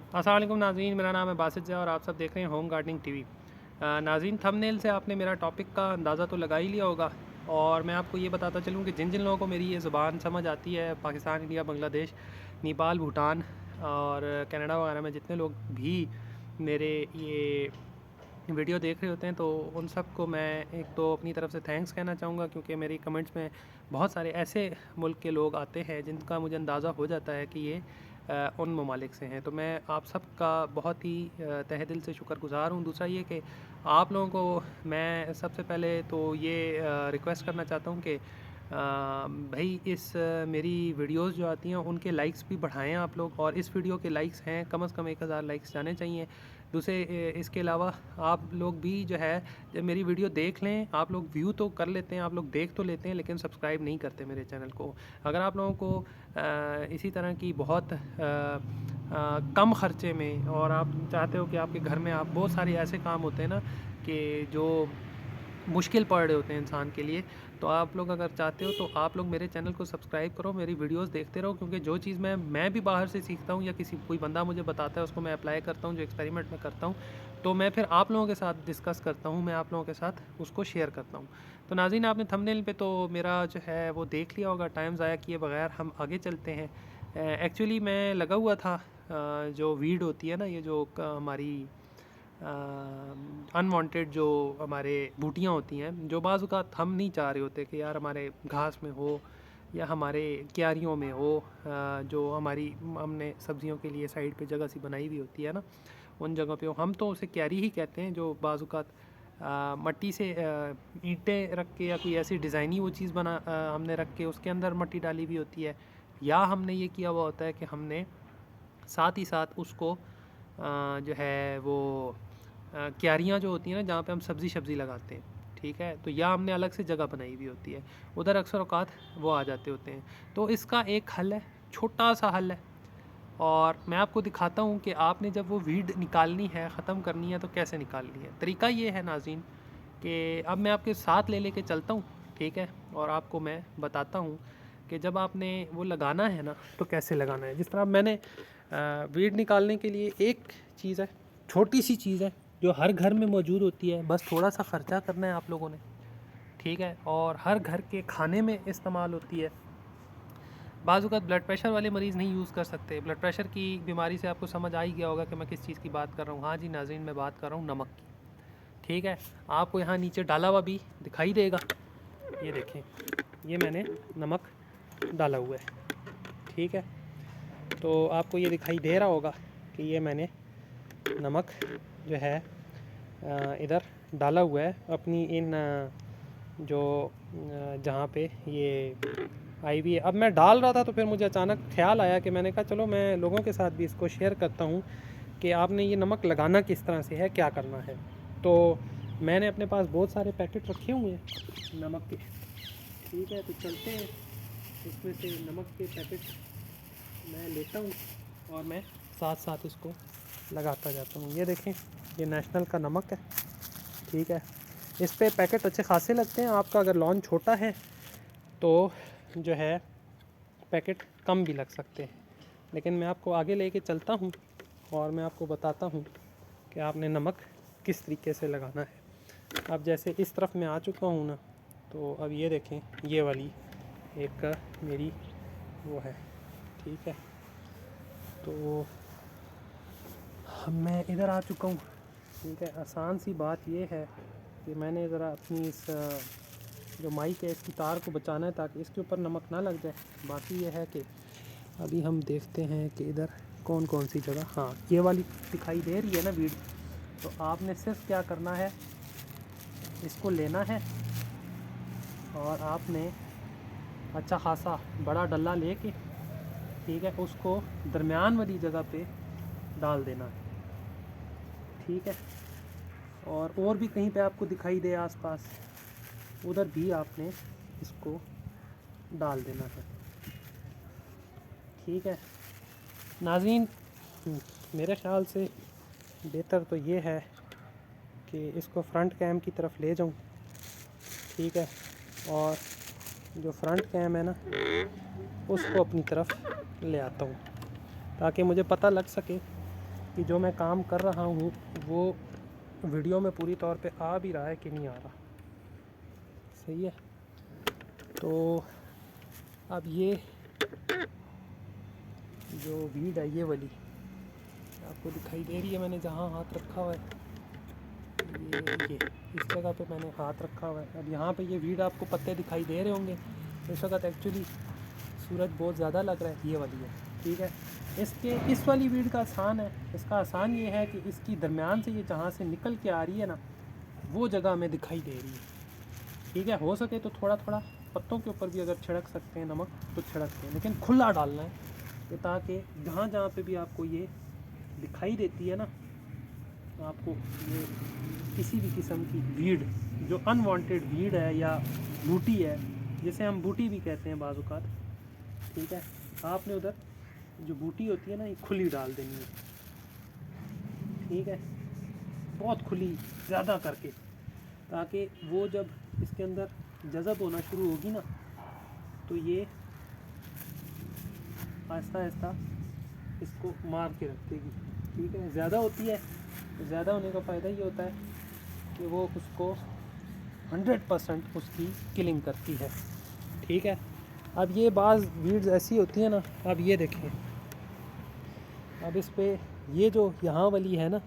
अस्सलाम वालेकुम नाज़रीन, मेरा नाम है बासित ज़िया और आप सब देख रहे हैं होम गार्डनिंग टीवी। नाज़रीन, थंबनेल से आपने मेरा टॉपिक का अंदाज़ा तो लगा ही लिया होगा और मैं आपको ये बताता चलूँ कि जिन जिन लोगों को मेरी ये ज़ुबान समझ आती है, पाकिस्तान, इंडिया, बांग्लादेश, नेपाल, भूटान और कनाडा वगैरह में जितने लोग भी मेरे ये वीडियो देख रहे होते हैं, तो उन सब को मैं एक तो अपनी तरफ से थैंक्स कहना चाहूँगा, क्योंकि मेरी कमेंट्स में बहुत सारे ऐसे मुल्क के लोग आते हैं जिनका मुझे अंदाज़ा हो जाता है कि ये उन ममालिक से हैं। तो मैं आप सब का बहुत ही तहे दिल से शुक्रगुज़ार हूँ। दूसरा ये कि आप लोगों को मैं सबसे पहले तो ये रिक्वेस्ट करना चाहता हूँ कि भाई मेरी वीडियोस जो आती हैं उनके लाइक्स भी बढ़ाएं आप लोग, और इस वीडियो के लाइक्स हैं कम से कम 1000 लाइक्स जाने चाहिए। दूसरे इसके अलावा आप लोग भी जो है, जब मेरी वीडियो देख लें, आप लोग व्यू तो कर लेते हैं, आप लोग देख तो लेते हैं, लेकिन सब्सक्राइब नहीं करते मेरे चैनल को। अगर आप लोगों को इसी तरह की बहुत कम ख़र्चे में, और आप चाहते हो कि आपके घर में आप बहुत सारे ऐसे काम होते हैं ना कि जो मुश्किल पड़ रहे होते हैं इंसान के लिए, तो आप लोग अगर चाहते हो तो आप लोग मेरे चैनल को सब्सक्राइब करो, मेरी वीडियोस देखते रहो, क्योंकि जो चीज़ मैं भी बाहर से सीखता हूँ या किसी कोई बंदा मुझे बताता है उसको मैं अप्लाई करता हूँ, जो एक्सपेरिमेंट मैं करता हूँ तो मैं फिर आप लोगों के साथ डिस्कस करता हूँ, मैं आप लोगों के साथ उसको शेयर करता हूँ। तो नाज़रीन, आपने थंबनेल पे तो मेरा जो है वो देख लिया होगा। टाइम ज़ाया किए बगैर हम आगे चलते हैं। एक्चुअली मैं लगा हुआ था, जो वीड होती है ना, ये जो हमारी अनवांटेड जो हमारे बूटियाँ होती हैं, जो बाज़ औक़ात हम नहीं चाह रहे होते कि यार हमारे घास में हो या हमारे क्यारियों में हो, जो हमारी हमने सब्जियों के लिए साइड पे जगह सी बनाई हुई होती है ना, उन जगहों पे हम तो उसे क्यारी ही कहते हैं, जो बाज़ औक़ात मट्टी से ईंटें रख के या कोई ऐसी डिज़ाइनी वो चीज़ हमने रख के उसके अंदर मट्टी डाली हुई होती है, या हमने ये किया हुआ होता है कि हमने साथ ही साथ उसको जो है वो क्यारियाँ जो होती हैं ना, जहाँ पे हम सब्ज़ी लगाते हैं, ठीक है, तो या हमने अलग से जगह बनाई हुई होती है, उधर अक्सर औक़ात वो आ जाते होते हैं। तो इसका एक हल है, छोटा सा हल है, और मैं आपको दिखाता हूँ कि आपने जब वो वीड निकालनी है, ख़त्म करनी है, तो कैसे निकालनी है। तरीका ये है नाज़रीन कि अब मैं आपके साथ लेके चलता हूँ, ठीक है, और आपको मैं बताता हूँ कि जब आपने वो लगाना है ना, तो कैसे लगाना है। जिस तरह मैंने वीड निकालने के लिए एक चीज़ है, छोटी सी चीज़ है, जो हर घर में मौजूद होती है, बस थोड़ा सा ख़र्चा करना है आप लोगों ने, ठीक है, और हर घर के खाने में इस्तेमाल होती है। बाज़ औक़ात ब्लड प्रेशर वाले मरीज़ नहीं यूज़ कर सकते। ब्लड प्रेशर की बीमारी से आपको समझ आ ही गया होगा कि मैं किस चीज़ की बात कर रहा हूँ। हाँ जी नाज़रीन, मैं बात कर रहा हूँ नमक की, ठीक है। आपको यहाँ नीचे डाला हुआ भी दिखाई देगा, ये देखें, ये मैंने नमक डाला हुआ है, ठीक है। तो आपको ये दिखाई दे रहा होगा कि ये मैंने नमक जो है इधर डाला हुआ है अपनी इन जो जहाँ पे ये आई हुई है। अब मैं डाल रहा था तो फिर मुझे अचानक ख़्याल आया कि मैंने कहा चलो मैं लोगों के साथ भी इसको शेयर करता हूँ कि आपने ये नमक लगाना किस तरह से है, क्या करना है। तो मैंने अपने पास बहुत सारे पैकेट रखे हुए हैं नमक के, ठीक है, तो चलते हैं इसमें से नमक के पैकेट मैं लेता हूँ और मैं साथ साथ इसको लगाता जाता हूँ। ये देखें, ये नेशनल का नमक है, ठीक है। इस पे पैकेट अच्छे खासे लगते हैं। आपका अगर लॉन छोटा है तो जो है पैकेट कम भी लग सकते हैं, लेकिन मैं आपको आगे लेके चलता हूँ और मैं आपको बताता हूँ कि आपने नमक किस तरीके से लगाना है। अब जैसे इस तरफ मैं आ चुका हूँ ना, तो अब ये देखें, ये वाली एक मेरी वो है, ठीक है। तो मैं इधर आ चुका हूँ, ठीक है। आसान सी बात ये है कि मैंने ज़रा अपनी इस जो माइक है इसकी तार को बचाना है ताकि इसके ऊपर नमक ना लग जाए। बाकी ये है कि अभी हम देखते हैं कि इधर कौन कौन सी जगह, हाँ ये वाली दिखाई दे रही है ना वीड, तो आपने सिर्फ क्या करना है, इसको लेना है और आपने अच्छा खासा बड़ा डल्ला लेके, ठीक है, उसको दरमियान वाली जगह पे डाल देना है, ठीक है। और भी कहीं पे आपको दिखाई दे आसपास, उधर भी आपने इसको डाल देना है, ठीक है। नाज़रीन, मेरे ख़्याल से बेहतर तो ये है कि इसको फ्रंट कैम की तरफ ले जाऊं, ठीक है, और जो फ्रंट कैम है ना उसको अपनी तरफ ले आता हूं ताकि मुझे पता लग सके कि जो मैं काम कर रहा हूँ वो वीडियो में पूरी तौर पे आ भी रहा है कि नहीं आ रहा। सही है। तो अब ये जो वीड है ये वाली आपको दिखाई दे रही है, मैंने जहाँ हाथ रखा हुआ है ये इस जगह पे मैंने हाथ रखा हुआ है। अब यहाँ पे ये वीड आपको पत्ते दिखाई दे रहे होंगे। इस वक्त एक्चुअली सूरज बहुत ज़्यादा लग रहा है, ये वाली है। ठीक है, इसके इस वाली वीड का आसान है। इसका आसान ये है कि इसकी दरमियान से ये जहाँ से निकल के आ रही है ना, वो जगह हमें दिखाई दे रही है। ठीक है, हो सके तो थोड़ा थोड़ा पत्तों के ऊपर भी अगर छिड़क सकते हैं नमक तो छिड़कते हैं, लेकिन खुला डालना है कि ताकि जहाँ जहाँ पे भी आपको ये दिखाई देती है ना, आपको ये किसी भी किस्म की वीड जो अनवांटेड वीड है या बूटी है, जिसे हम बूटी भी कहते हैं बाज़ औक़ात, ठीक है, आपने उधर जो बूटी होती है ना ये खुली डाल देनी है। ठीक है, बहुत खुली ज़्यादा करके, ताकि वो जब इसके अंदर जज़ब होना शुरू होगी ना तो ये आहिस्ता आहिस्ता इसको मार के रख देगी। ठीक है, ज़्यादा होती है तो ज़्यादा होने का फ़ायदा ये होता है कि वो उसको 100% उसकी किलिंग करती है। ठीक है, अब ये बाज़ वीड्स ऐसी होती है ना, अब ये देखें, अब इस पे ये जो यहाँ वाली है ना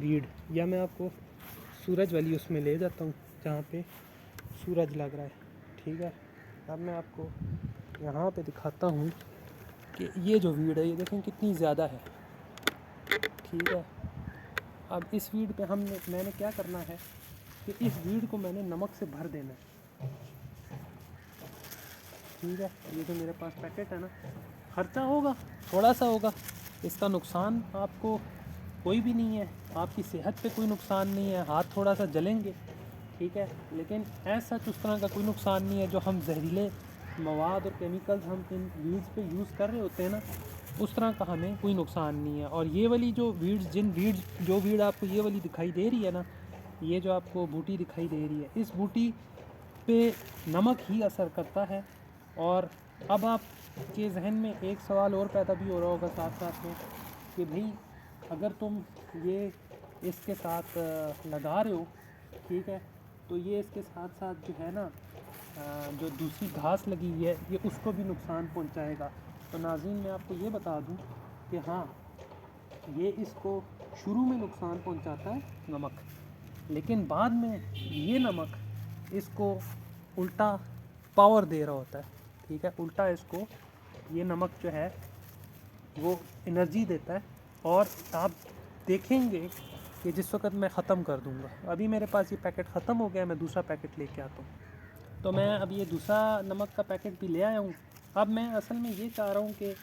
वीड, या मैं आपको सूरज वाली उसमें ले जाता हूँ जहाँ पे सूरज लग रहा है। ठीक है, अब मैं आपको यहाँ पे दिखाता हूँ कि ये जो वीड है ये देखें कितनी ज़्यादा है। ठीक है, अब इस वीड पे मैंने क्या करना है कि इस वीड को मैंने नमक से भर देना है। ठीक है, ये जो मेरे पास पैकेट है ना, खर्चा होगा थोड़ा सा होगा, इसका नुकसान आपको कोई भी नहीं है, आपकी सेहत पे कोई नुकसान नहीं है, हाथ थोड़ा सा जलेंगे। ठीक है, लेकिन ऐसा उस तरह का कोई नुकसान नहीं है जो हम जहरीले मवाद और केमिकल्स हम इन वीड्स पे यूज़ कर रहे होते हैं ना, उस तरह का हमें कोई नुकसान नहीं है। और ये वाली जो वीड आपको ये वाली दिखाई दे रही है ना, ये जो आपको बूटी दिखाई दे रही है, इस बूटी पे नमक ही असर करता है। और अब आपके जहन में एक सवाल और पैदा भी हो रहा होगा साथ साथ में कि भाई अगर तुम ये इसके साथ लगा रहे हो, ठीक है, तो ये इसके साथ साथ जो है ना जो दूसरी घास लगी हुई है ये उसको भी नुकसान पहुंचाएगा। तो नाज़रीन मैं आपको ये बता दूं कि हाँ, ये इसको शुरू में नुकसान पहुंचाता है नमक, लेकिन बाद में ये नमक इसको उल्टा पावर दे रहा होता है। ठीक है, उल्टा इसको ये नमक जो है वो एनर्जी देता है। और आप देखेंगे कि जिस वक्त मैं ख़त्म कर दूंगा, अभी मेरे पास ये पैकेट ख़त्म हो गया, मैं दूसरा पैकेट लेके आता हूँ। तो मैं अब ये दूसरा नमक का पैकेट भी ले आया हूँ। अब मैं असल में ये चाह रहा हूँ कि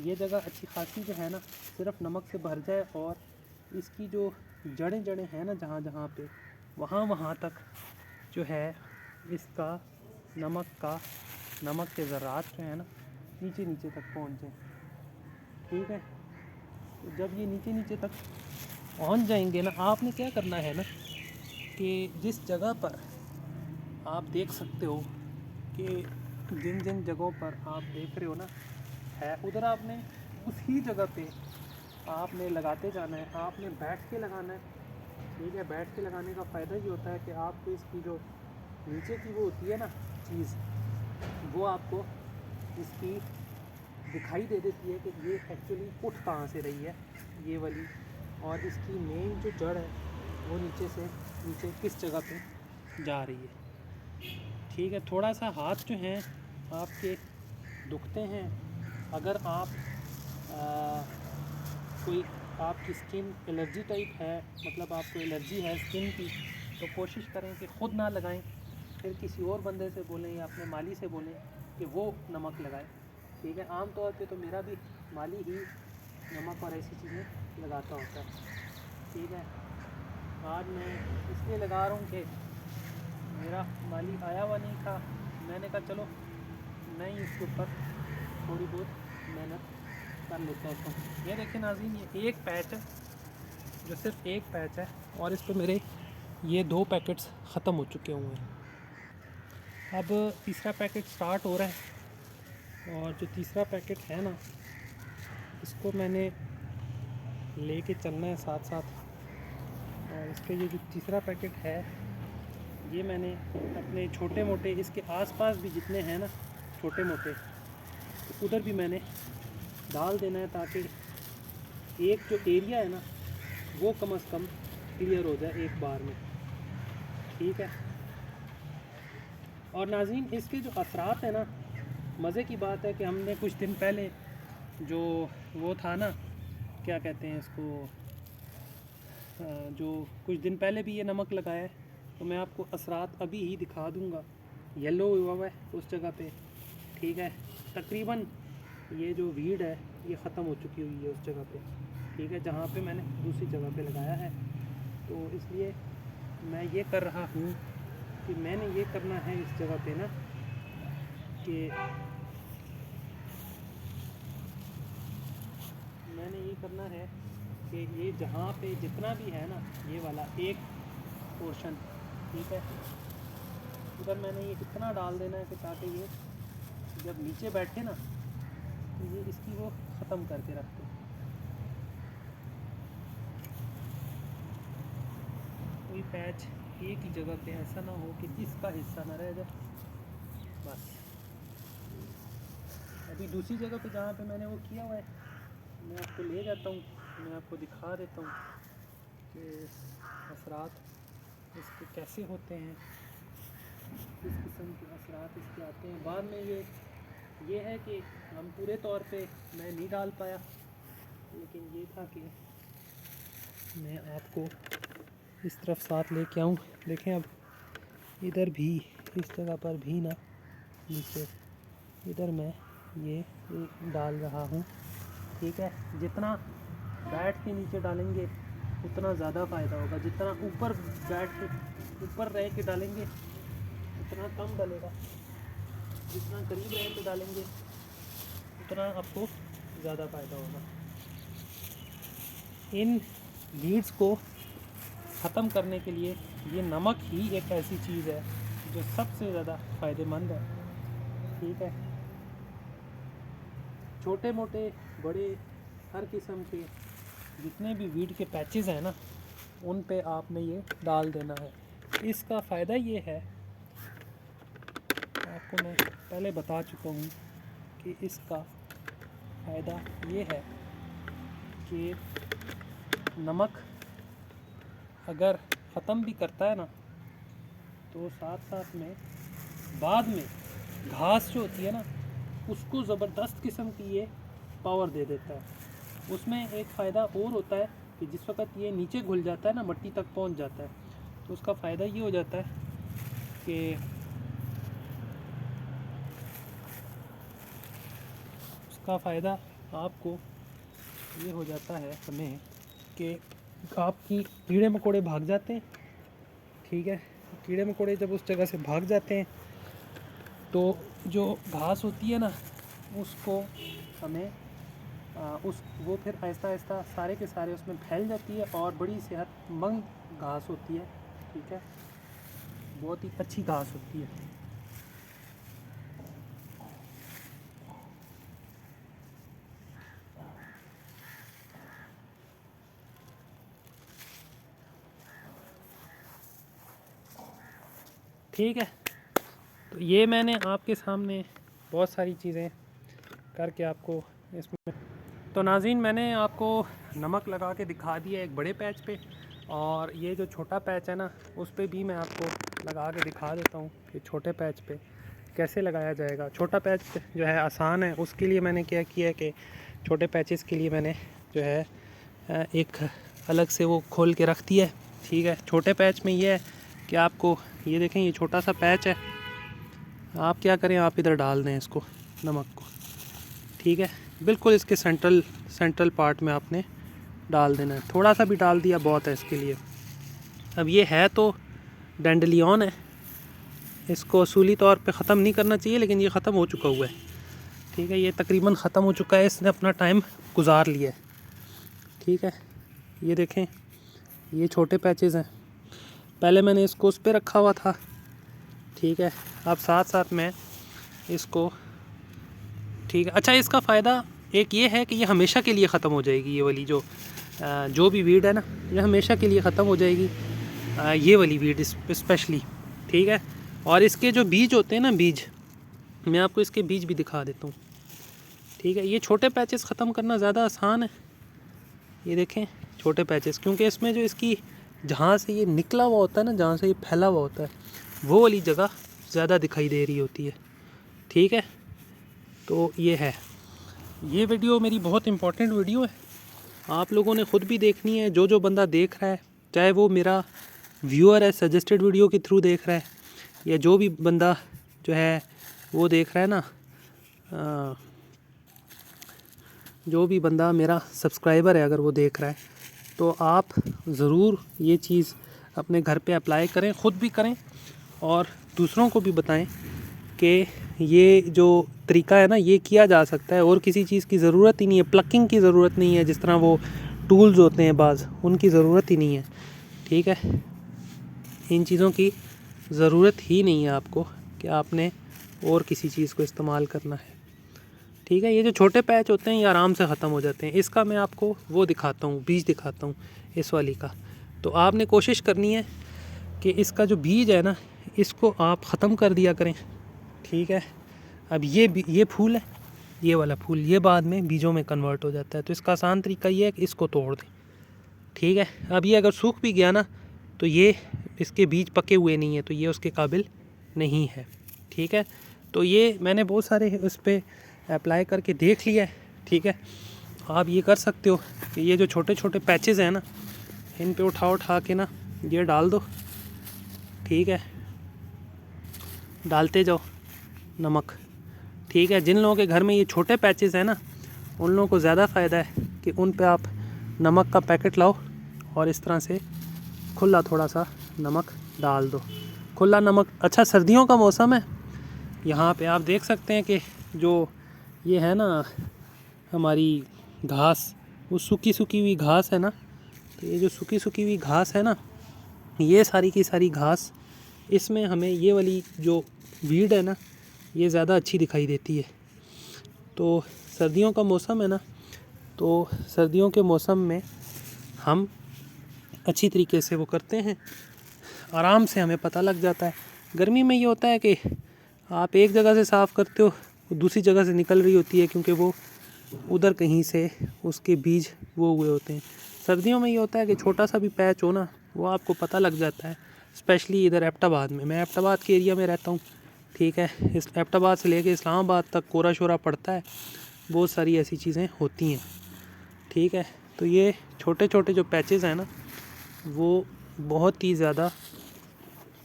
ये जगह अच्छी खासी जो है ना सिर्फ नमक से भर जाए, और इसकी जो जड़ें हैं ना जहाँ जहाँ पे, वहाँ तक जो है इसका नमक के ज़रात जो है ना नीचे तक पहुँच जाए। ठीक है, तो जब ये नीचे तक पहुँच जाएंगे ना, आपने क्या करना है ना कि जिस जगह पर आप देख सकते हो कि जिन जगहों पर आप देख रहे हो ना है, उधर आपने उसी जगह पे आपने लगाते जाना है, आपने बैठ के लगाना है। ठीक है, बैठ के लगाने का फ़ायदा ये होता है कि आपको इसकी जो नीचे की वो होती है ना चीज़, वो आपको इसकी दिखाई दे देती है कि ये एक्चुअली उठ कहाँ से रही है ये वाली, और इसकी मेन जो जड़ है वो नीचे किस जगह पे जा रही है। ठीक है, थोड़ा सा हाथ जो हैं आपके दुखते हैं, अगर आप कोई आपकी स्किन एलर्जी टाइप है, मतलब आपको एलर्जी है स्किन की, तो कोशिश करें कि ख़ुद ना लगाएं, फिर किसी और बंदे से बोलें या अपने माली से बोलें कि वो नमक लगाए। ठीक है, आम तौर पे तो मेरा भी माली ही नमक और ऐसी चीज़ें लगाता होता है। ठीक है, आज मैं इसलिए लगा रहा हूँ कि मेरा माली आया हुआ नहीं था, मैंने कहा चलो मैं ही इसके ऊपर थोड़ी बहुत मेहनत कर लेता हूँ। ये देखिए नाज़रीन, ये एक पैच है जो सिर्फ एक पैच है, और इस पे मेरे ये 2 पैकेट्स ख़त्म हो चुके हुए हैं। अब तीसरा पैकेट स्टार्ट हो रहा है, और जो तीसरा पैकेट है ना इसको मैंने लेके चलना है साथ साथ। और इसके ये जो तीसरा पैकेट है, ये मैंने अपने छोटे मोटे इसके आसपास भी जितने हैं ना छोटे मोटे, तो उधर भी मैंने डाल देना है, ताकि एक जो एरिया है ना वो कम से कम क्लियर हो जाए एक बार में। ठीक है। और नाज़रीन, इसके जो असरात है ना, मज़े की बात है कि हमने कुछ दिन पहले जो वो था ना, क्या कहते हैं इसको, जो कुछ दिन पहले भी ये नमक लगाया है, तो मैं आपको असरात अभी ही दिखा दूंगा। येलो हुआ है उस जगह पे। ठीक है। तकरीबन ये जो वीड है ये ख़त्म हो चुकी हुई है उस जगह पे। ठीक है, जहाँ पे मैंने दूसरी जगह पे लगाया है। तो इसलिए मैं ये कर रहा हूँ कि मैंने ये करना है इस जगह पे ना, कि मैंने ये करना है कि ये जहाँ पे जितना भी है ना, ये वाला एक पोर्शन, ठीक है, उधर मैंने ये इतना डाल देना है कि ताकि ये जब नीचे बैठे ना तो ये इसकी वो ख़त्म करके रखते। कोई पैच एक ही जगह पे ऐसा ना हो कि इसका हिस्सा ना रह जाए। बस अभी दूसरी जगह पे जहाँ पे मैंने वो किया हुआ है, मैं आपको ले जाता हूँ, मैं आपको दिखा देता हूँ कि असरात इसके कैसे होते हैं, किस किस्म के असरात इसके आते हैं। बाद में ये है कि हम पूरे तौर पे मैं नहीं डाल पाया, लेकिन ये था कि मैं आपको इस तरफ साथ लेके आऊँ। देखें अब इधर भी, इस जगह पर भी ना नीचे, इधर मैं ये डाल रहा हूँ। ठीक है। जितना बैठ के नीचे डालेंगे उतना ज़्यादा फ़ायदा होगा, जितना ऊपर बैठ के ऊपर रह के डालेंगे उतना कम डलेगा, जितना करीब रह के डालेंगे उतना आपको ज़्यादा फ़ायदा होगा। इन वीड्स को ख़त्म करने के लिए ये नमक ही एक ऐसी चीज़ है जो सबसे ज़्यादा फ़ायदेमंद है। ठीक है। छोटे मोटे बड़े हर किस्म के जितने भी वीड के पैचेस हैं ना, उन पे आपने ये डाल देना है। इसका फ़ायदा ये है, आपको मैं पहले बता चुका हूँ कि इसका फ़ायदा ये है कि नमक अगर ख़त्म भी करता है ना, तो साथ साथ में बाद में घास जो होती है ना, उसको ज़बरदस्त किस्म की ये पावर दे देता है। उसमें एक फ़ायदा और होता है कि जिस वक्त ये नीचे घुल जाता है ना, मिट्टी तक पहुंच जाता है, तो उसका फ़ायदा ये हो जाता है कि उसका फ़ायदा आपको ये हो जाता है हमें कि आपकी कीड़े मकोड़े भाग जाते हैं। ठीक है। कीड़े मकोड़े जब उस जगह से भाग जाते हैं तो जो घास होती है ना, उसको हमें उस वो फिर आहिस्ता आहिस्ता सारे के सारे उसमें फैल जाती है और बड़ी सेहतमंद घास होती है। ठीक है। बहुत ही अच्छी घास होती है। ठीक है। तो ये मैंने आपके सामने बहुत सारी चीज़ें करके आपको इसमें, तो नाज़रीन मैंने आपको नमक लगा के दिखा दिया एक बड़े पैच पे, और ये जो छोटा पैच है ना, उस पे भी मैं आपको लगा के दिखा देता हूँ कि छोटे पैच पे कैसे लगाया जाएगा। छोटा पैच जो है आसान है, उसके लिए मैंने क्या किया है कि छोटे पैचेस के लिए मैंने जो है एक अलग से वो खोल के रख दिया है। ठीक है। छोटे पैच में ये है कि आपको ये देखें, ये छोटा सा पैच है, आप क्या करें, आप इधर डाल दें इसको नमक को। ठीक है। बिल्कुल इसके सेंट्रल पार्ट में आपने डाल देना है। थोड़ा सा भी डाल दिया बहुत है इसके लिए। अब ये है तो डैंडेलियन है, इसको असूली तौर पे ख़त्म नहीं करना चाहिए, लेकिन ये ख़त्म हो चुका हुआ है। ठीक है। ये तकरीबन ख़त्म हो चुका है, इसने अपना टाइम गुजार लिया है। ठीक है। ये देखें, ये छोटे पैचेस हैं, पहले मैंने इसको उस पर रखा हुआ था। ठीक है। अब साथ साथ मैं इसको, ठीक है। अच्छा, इसका फ़ायदा एक ये है कि ये हमेशा के लिए ख़त्म हो जाएगी, ये वाली जो जो भी वीड है ना ये हमेशा के लिए ख़त्म हो जाएगी, ये वाली वीड स्पेशली, ठीक है। और इसके जो बीज होते हैं ना, बीज मैं आपको इसके बीज भी दिखा देता हूँ, ठीक है। ये छोटे पैचेस ख़त्म करना ज़्यादा आसान है, ये देखें छोटे पैचेस, क्योंकि इसमें जो इसकी जहाँ से ये निकला हुआ होता है ना, जहाँ से ये फैला हुआ होता है, वो वाली जगह ज़्यादा दिखाई दे रही होती है, ठीक है। तो ये है, ये वीडियो मेरी बहुत इम्पोर्टेंट वीडियो है, आप लोगों ने ख़ुद भी देखनी है। जो जो बंदा देख रहा है, चाहे वो मेरा व्यूअर है, सजेस्टेड वीडियो के थ्रू देख रहा है, या जो भी बंदा जो है वो देख रहा है ना, जो भी बंदा मेरा सब्सक्राइबर है अगर वो देख रहा है, तो आप ज़रूर ये चीज़ अपने घर पे अप्लाई करें, ख़ुद भी करें और दूसरों को भी बताएं कि ये जो तरीका है ना ये किया जा सकता है, और किसी चीज़ की ज़रूरत ही नहीं है, प्लकिंग की ज़रूरत नहीं है, जिस तरह वो टूल्स होते हैं बाज़, उनकी ज़रूरत ही नहीं है, ठीक है। इन चीज़ों की ज़रूरत ही नहीं है आपको कि आपने और किसी चीज़ को इस्तेमाल करना है, ठीक है। ये जो छोटे पैच होते हैं ये आराम से ख़त्म हो जाते हैं। इसका मैं आपको वो दिखाता हूँ, बीज दिखाता हूँ इस वाली का। तो आपने कोशिश करनी है कि इसका जो बीज है ना इसको आप ख़त्म कर दिया करें, ठीक है। अब ये फूल है, ये वाला फूल ये बाद में बीजों में कन्वर्ट हो जाता है, तो इसका आसान तरीका ये है कि इसको तोड़ दें, ठीक है। अब ये अगर सूख भी गया ना तो ये इसके बीज पके हुए नहीं है, तो ये उसके काबिल नहीं है, ठीक है। तो ये मैंने बहुत सारे उस पर अप्लाई करके देख लिया है, ठीक है। आप ये कर सकते हो कि ये जो छोटे छोटे पैचेस हैं ना इन पे उठा के ना ये डाल दो, ठीक है, डालते जाओ नमक, ठीक है। जिन लोगों के घर में ये छोटे पैचेस हैं ना उन लोगों को ज़्यादा फ़ायदा है कि उन पे आप नमक का पैकेट लाओ और इस तरह से खुला थोड़ा सा नमक डाल दो, खुला नमक। अच्छा, सर्दियों का मौसम है, यहाँ पे आप देख सकते हैं कि जो ये है ना हमारी घास, वो सूखी हुई घास है ना, तो ये जो सूखी हुई घास है ना, ये सारी की सारी घास, इसमें हमें ये वाली जो वीड है ना ये ज़्यादा अच्छी दिखाई देती है। तो सर्दियों का मौसम है ना, तो सर्दियों के मौसम में हम अच्छी तरीके से वो करते हैं, आराम से हमें पता लग जाता है। गर्मी में ये होता है कि आप एक जगह से साफ़ करते हो, दूसरी जगह से निकल रही होती है, क्योंकि वो उधर कहीं से उसके बीज वो हुए होते हैं। सर्दियों में ये होता है कि छोटा सा भी पैच हो ना वो आपको पता लग जाता है, स्पेशली इधर एबटाबाद में। मैं एबटाबाद के एरिया में रहता हूँ, ठीक है। इस एबटाबाद से लेके इस्लामाबाद तक कोरा शोरा पड़ता है, बहुत सारी ऐसी चीज़ें होती हैं, ठीक है। तो ये छोटे छोटे जो पैचेस हैं ना वो बहुत ही ज़्यादा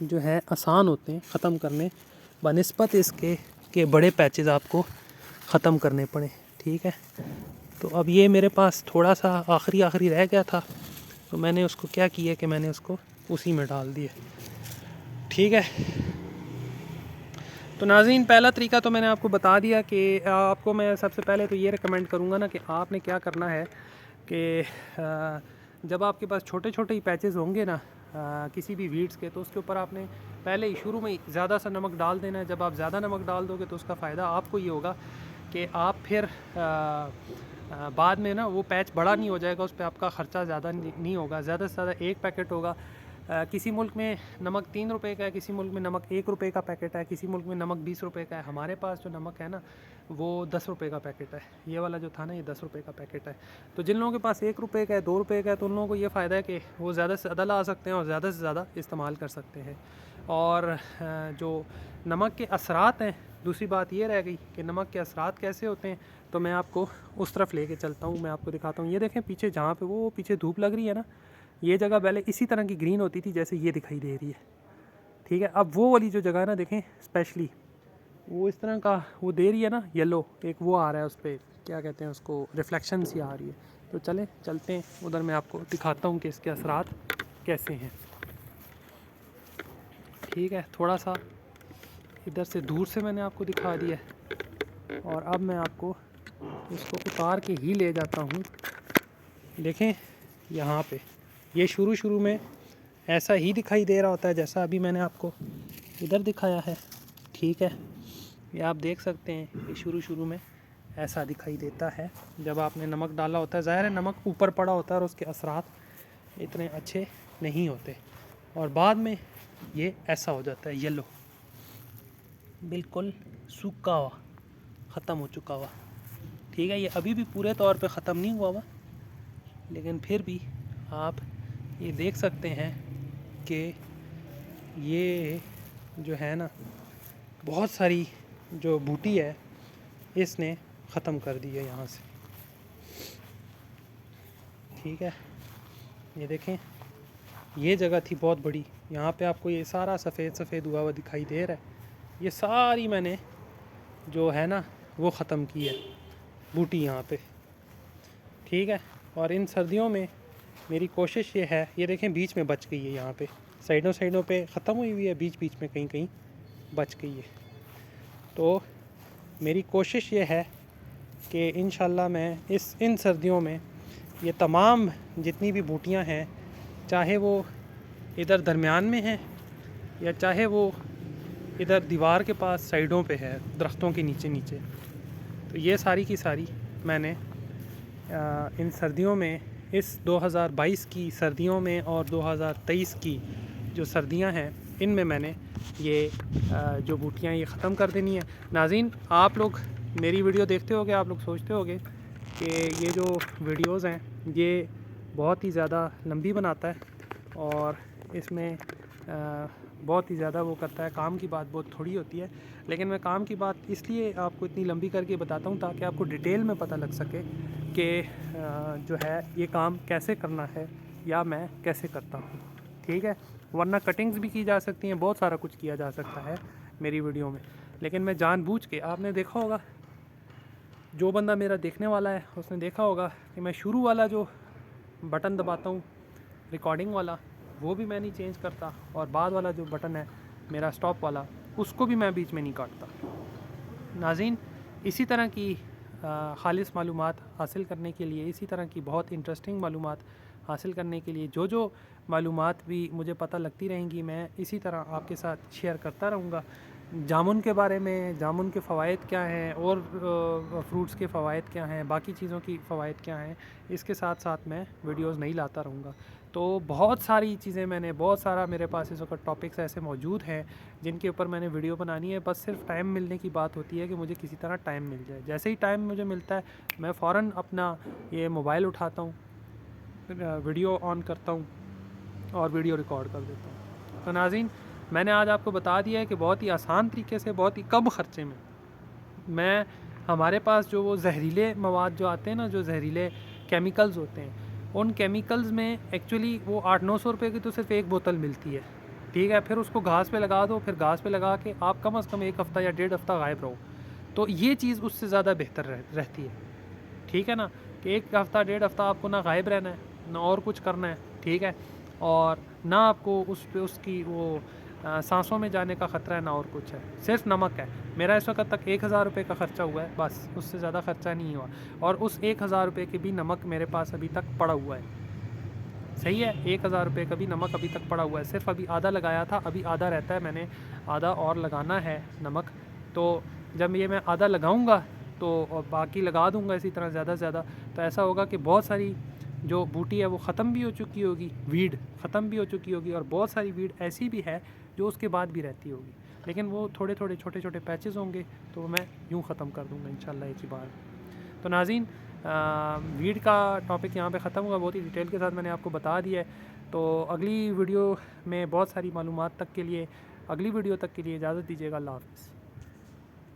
जो है आसान होते हैं ख़त्म करने बनिस्बत इसके कि बड़े पैचेस आपको ख़त्म करने पड़े, ठीक है। तो अब ये मेरे पास थोड़ा सा आखिरी रह गया था, तो मैंने उसको क्या किया कि मैंने उसको उसी में डाल दिया, ठीक है। तो नाज़रीन, पहला तरीका तो मैंने आपको बता दिया कि आपको मैं सबसे पहले तो ये रिकमेंड करूँगा ना कि आपने क्या करना है कि जब आपके पास छोटे छोटे ही पैचेस होंगे ना किसी भी वीड्स के, तो उसके ऊपर आपने पहले ही शुरू में ही ज़्यादा सा नमक डाल देना है। जब आप ज़्यादा नमक डाल दोगे तो उसका फ़ायदा आपको ये होगा कि आप फिर बाद में ना वो पैच बड़ा नहीं हो जाएगा, उस पर आपका ख़र्चा ज़्यादा नहीं होगा, ज़्यादा से ज़्यादा एक पैकेट होगा। किसी मुल्क में नमक 3 रुपए का है, किसी मुल्क में नमक 1 रुपए का पैकेट है, किसी मुल्क में नमक 20 रुपए का है। हमारे पास जो नमक है ना वो 10 रुपए का पैकेट है, ये वाला जो था ना ये 10 रुपए का पैकेट है। तो जिन लोगों के पास 1 रुपए का है, 2 रुपए का है, तो उन लोगों को ये फ़ायदा है कि वो ज़्यादा से ज़्यादा ला सकते हैं और ज़्यादा से ज़्यादा इस्तेमाल कर सकते हैं। और जो नमक के असरात हैं, दूसरी बात ये रह गई कि नमक के असरात कैसे होते हैं, तो मैं आपको उस तरफ लेके चलता हूँ, मैं आपको दिखाता हूँ। ये देखें पीछे, जहाँ पे वो पीछे धूप लग रही है ना, ये जगह पहले इसी तरह की ग्रीन होती थी जैसे ये दिखाई दे रही है, ठीक है। अब वो वाली जो जगह है ना, देखें स्पेशली वो इस तरह का वो दे रही है ना, येलो एक वो आ रहा है, उस पर क्या कहते हैं उसको, रिफ्लेक्शन सी आ रही है। तो चलते हैं उधर, मैं आपको दिखाता हूँ कि इसके असरात कैसे हैं, ठीक है। थोड़ा सा इधर से दूर से मैंने आपको दिखा दिया है, और अब मैं आपको इसको उतार के ही ले जाता हूँ। देखें यहाँ पे ये शुरू में ऐसा ही दिखाई दे रहा होता है जैसा अभी मैंने आपको इधर दिखाया है, ठीक है। ये आप देख सकते हैं कि शुरू में ऐसा दिखाई देता है जब आपने नमक डाला होता है। ज़ाहिर है नमक ऊपर पड़ा होता है और उसके असरात इतने अच्छे नहीं होते, और बाद में ये ऐसा हो जाता है येलो, बिल्कुल सूखा हुआ, ख़त्म हो चुका हुआ। ठीक है, ये अभी भी पूरे तौर पे ख़त्म नहीं हुआ हुआ, लेकिन फिर भी आप ये देख सकते हैं कि ये जो है ना, बहुत सारी जो बूटी है इसने ख़त्म कर दी है यहाँ से। ठीक है, ये देखें, ये जगह थी बहुत बड़ी, यहाँ पे आपको ये सारा सफ़ेद सफ़ेद हुआ हुआ दिखाई दे रहा है। ये सारी मैंने जो है ना वो ख़त्म की है बूटी यहाँ पे। ठीक है, और इन सर्दियों में मेरी कोशिश ये है, ये देखें बीच में बच गई है, यहाँ पे साइडों पे ख़त्म हुई हुई है, बीच बीच में कहीं कहीं बच गई है। तो मेरी कोशिश ये है कि इंशाल्लाह मैं इन सर्दियों में ये तमाम जितनी भी बूटियाँ हैं, चाहे वो इधर दरमियान में हैं या चाहे वो इधर दीवार के पास साइडों पे है, दरख्तों के नीचे नीचे, तो ये सारी की सारी मैंने इन सर्दियों में, इस 2022 की सर्दियों में और 2023 की जो सर्दियां हैं इनमें मैंने ये जो बूटियां ये ख़त्म कर देनी है। नाज़रीन, आप लोग मेरी वीडियो देखते होगे, आप लोग सोचते होगे कि ये जो वीडियोज़ हैं ये बहुत ही ज़्यादा लंबी बनाता है और इसमें बहुत ही ज़्यादा वो करता है, काम की बात बहुत थोड़ी होती है। लेकिन मैं काम की बात इसलिए आपको इतनी लंबी करके बताता हूँ ताकि आपको डिटेल में पता लग सके कि जो है ये काम कैसे करना है या मैं कैसे करता हूँ। ठीक है, वरना कटिंग्स भी की जा सकती हैं, बहुत सारा कुछ किया जा सकता है मेरी वीडियो में, लेकिन मैं जानबूझ के, आपने देखा होगा, जो बंदा मेरा देखने वाला है उसने देखा होगा कि मैं शुरू वाला जो बटन दबाता हूँ रिकॉर्डिंग वाला, वो भी मैं नहीं चेंज करता, और बाद वाला जो बटन है मेरा स्टॉप वाला, उसको भी मैं बीच में नहीं काटता। नाज़रीन, इसी तरह की खालिस मालूमात हासिल करने के लिए, इसी तरह की बहुत इंटरेस्टिंग मालूमात हासिल करने के लिए, जो मालूमात भी मुझे पता लगती रहेंगी, मैं इसी तरह आपके साथ शेयर करता रहूँगा। जामुन के बारे में, जामुन के फ़वाइद क्या हैं और फ्रूट्स के फ़वाइद क्या हैं, बाकी चीज़ों की फ़वाइद क्या हैं, इसके साथ साथ मैं वीडियोस नहीं लाता रहूँगा। तो बहुत सारी चीज़ें मैंने, बहुत सारा मेरे पास इस वक्त टॉपिक्स ऐसे मौजूद हैं जिनके ऊपर मैंने वीडियो बनानी है। बस सिर्फ टाइम मिलने की बात होती है कि मुझे किसी तरह टाइम मिल जाए। जैसे ही टाइम मुझे मिलता है मैं फ़ौरन अपना ये मोबाइल उठाता हूँ, वीडियो ऑन करता हूँ और वीडियो रिकॉर्ड कर देता हूँ। तो नाज़रीन, मैंने आज आपको बता दिया है कि बहुत ही आसान तरीके से, बहुत ही कम ख़र्चे में मैं, हमारे पास जो वो जहरीले मवाद जो आते हैं ना, जो जहरीले केमिकल्स होते हैं, उन केमिकल्स में एक्चुअली वो 800-900 रुपये की तो सिर्फ एक बोतल मिलती है। ठीक है, फिर उसको घास पे लगा दो, फिर घास पे लगा के आप कम से कम 1 हफ़्ता या 1.5 हफ़्ता गायब रहो, तो ये चीज़ उससे ज़्यादा बेहतर रहती है। ठीक है ना, कि 1 हफ़्ता 1.5 हफ़्ता आपको ना गायब रहना है, ना और कुछ करना है। ठीक है, और ना आपको उस पे उसकी वो सांसों में जाने का ख़तरा है, ना और कुछ है, सिर्फ नमक है। मेरा इस वक्त तक 1000 रुपये का ख़र्चा हुआ है, बस उससे ज़्यादा ख़र्चा नहीं हुआ, और उस 1000 रुपये के भी नमक मेरे पास अभी तक पड़ा हुआ है। सही है, 1000 रुपये का भी नमक अभी तक पड़ा हुआ है, सिर्फ अभी आधा लगाया था, अभी आधा रहता है, मैंने आधा और लगाना है नमक। तो जब ये मैं आधा लगाऊंगा तो और बाकी लगा दूंगा इसी तरह ज़्यादा से ज़्यादा, तो ऐसा होगा कि बहुत सारी जो बूटी है वो ख़त्म भी हो चुकी होगी, वीड ख़त्म भी हो चुकी होगी, और बहुत सारी वीड ऐसी भी है जो उसके बाद भी रहती होगी, लेकिन वो थोड़े थोड़े छोटे छोटे पैचेस होंगे, तो मैं यूँ ख़त्म कर दूँगा इंशाल्लाह एक ही बार। तो नाज़रीन, वीड का टॉपिक यहाँ पे ख़त्म हुआ, बहुत ही डिटेल के साथ मैंने आपको बता दिया है। तो अगली वीडियो में बहुत सारी मालूमात तक के लिए, अगली वीडियो तक के लिए इजाज़त दीजिएगा। अल्लाह हाफ़िज़।